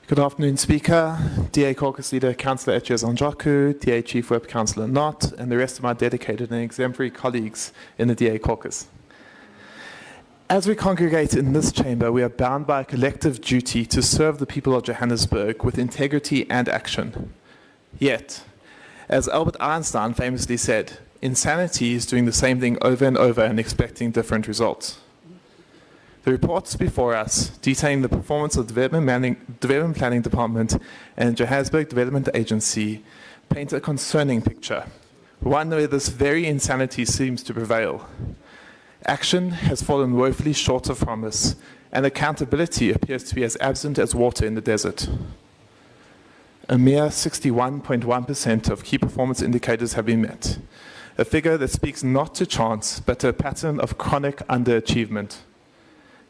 Good afternoon, Speaker, DA Caucus Leader Councillor Echeozonjoku, DA Chief Whip Councillor Knott, and the rest of my dedicated and exemplary colleagues in the DA Caucus. As we congregate in this chamber, we are bound by a collective duty to serve the people of Johannesburg with integrity and action. Yet, as Albert Einstein famously said, insanity is doing the same thing over and over and expecting different results. The reports before us detailing the performance of the Development Planning Department and Johannesburg Development Agency paint a concerning picture, one where this very insanity seems to prevail. Action has fallen woefully short of promise, and accountability appears to be as absent as water in the desert. A mere 61.1% of key performance indicators have been met, a figure that speaks not to chance, but to a pattern of chronic underachievement.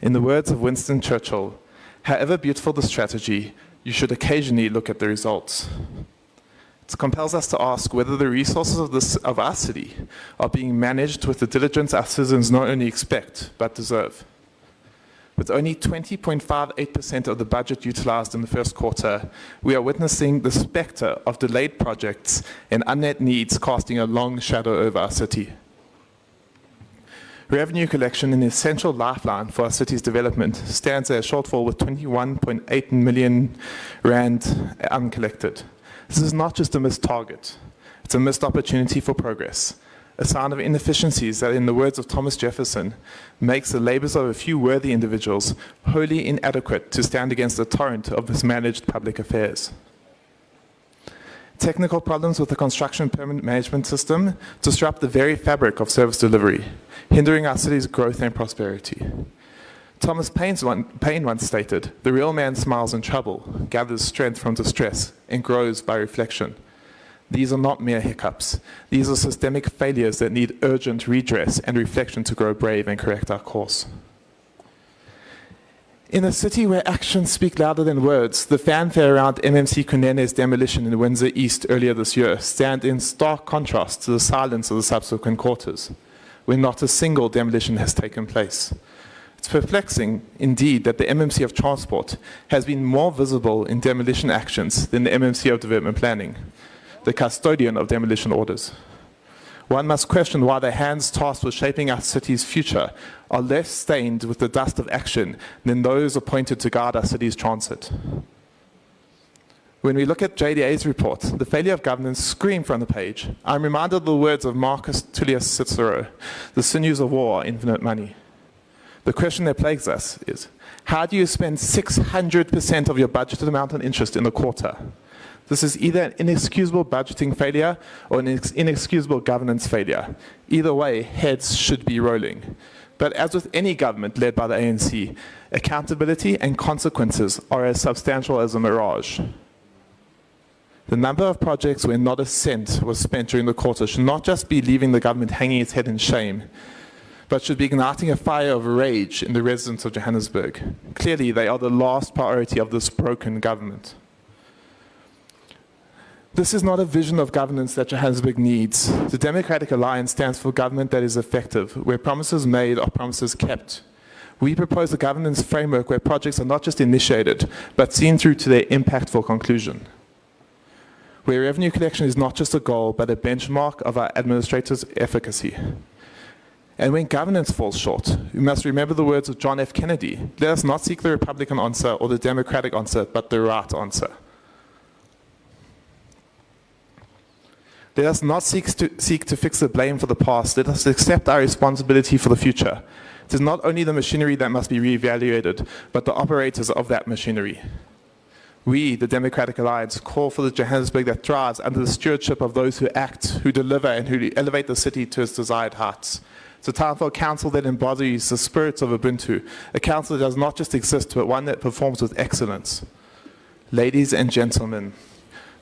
In the words of Winston Churchill, however beautiful the strategy, you should occasionally look at the results. It compels us to ask whether the resources of our city are being managed with the diligence our citizens not only expect, but deserve. With only 20.58% of the budget utilized in the first quarter, we are witnessing the specter of delayed projects and unmet needs casting a long shadow over our city. Revenue collection, an essential lifeline for our city's development, stands at a shortfall with 21.8 million rand uncollected. This is not just a missed target, it's a missed opportunity for progress, a sign of inefficiencies that, in the words of Thomas Jefferson, makes the labors of a few worthy individuals wholly inadequate to stand against the torrent of mismanaged public affairs. Technical problems with the construction permit management system disrupt the very fabric of service delivery, hindering our city's growth and prosperity. Thomas Paine once stated, "The real man smiles in trouble, gathers strength from distress, and grows by reflection." These are not mere hiccups. These are systemic failures that need urgent redress and reflection to grow brave and correct our course. In a city where actions speak louder than words, the fanfare around MMC Kunene's demolition in Windsor East earlier this year stand in stark contrast to the silence of the subsequent quarters, where not a single demolition has taken place. It's perplexing, indeed, that the MMC of Transport has been more visible in demolition actions than the MMC of Development Planning, the custodian of demolition orders. One must question why the hands tasked with shaping our city's future are less stained with the dust of action than those appointed to guide our city's transit. When we look at JDA's report, the failure of governance screamed from the page. I'm reminded of the words of Marcus Tullius Cicero, "The sinews of war are infinite money." The question that plagues us is, how do you spend 600% of your budgeted amount on interest in a quarter? This is either an inexcusable budgeting failure or an inexcusable governance failure. Either way, heads should be rolling. But as with any government led by the ANC, accountability and consequences are as substantial as a mirage. The number of projects where not a cent was spent during the quarter should not just be leaving the government hanging its head in shame, but should be igniting a fire of rage in the residents of Johannesburg. Clearly, they are the last priority of this broken government. This is not a vision of governance that Johannesburg needs. The Democratic Alliance stands for government that is effective, where promises made are promises kept. We propose a governance framework where projects are not just initiated, but seen through to their impactful conclusion. Where revenue collection is not just a goal, but a benchmark of our administrators' efficacy. And when governance falls short, we must remember the words of John F. Kennedy. Let us not seek the Republican answer or the Democratic answer, but the right answer. Let us not seek to fix the blame for the past. Let us accept our responsibility for the future. It is not only the machinery that must be reevaluated, but the operators of that machinery. We, the Democratic Alliance, call for the Johannesburg that thrives under the stewardship of those who act, who deliver, and who elevate the city to its desired heights. It's a time for a council that embodies the spirits of Ubuntu, a council that does not just exist, but one that performs with excellence. Ladies and gentlemen,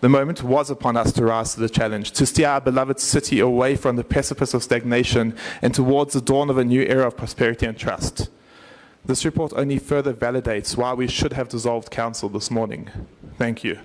the moment was upon us to rise to the challenge, to steer our beloved city away from the precipice of stagnation and towards the dawn of a new era of prosperity and trust. This report only further validates why we should have dissolved council this morning. Thank you.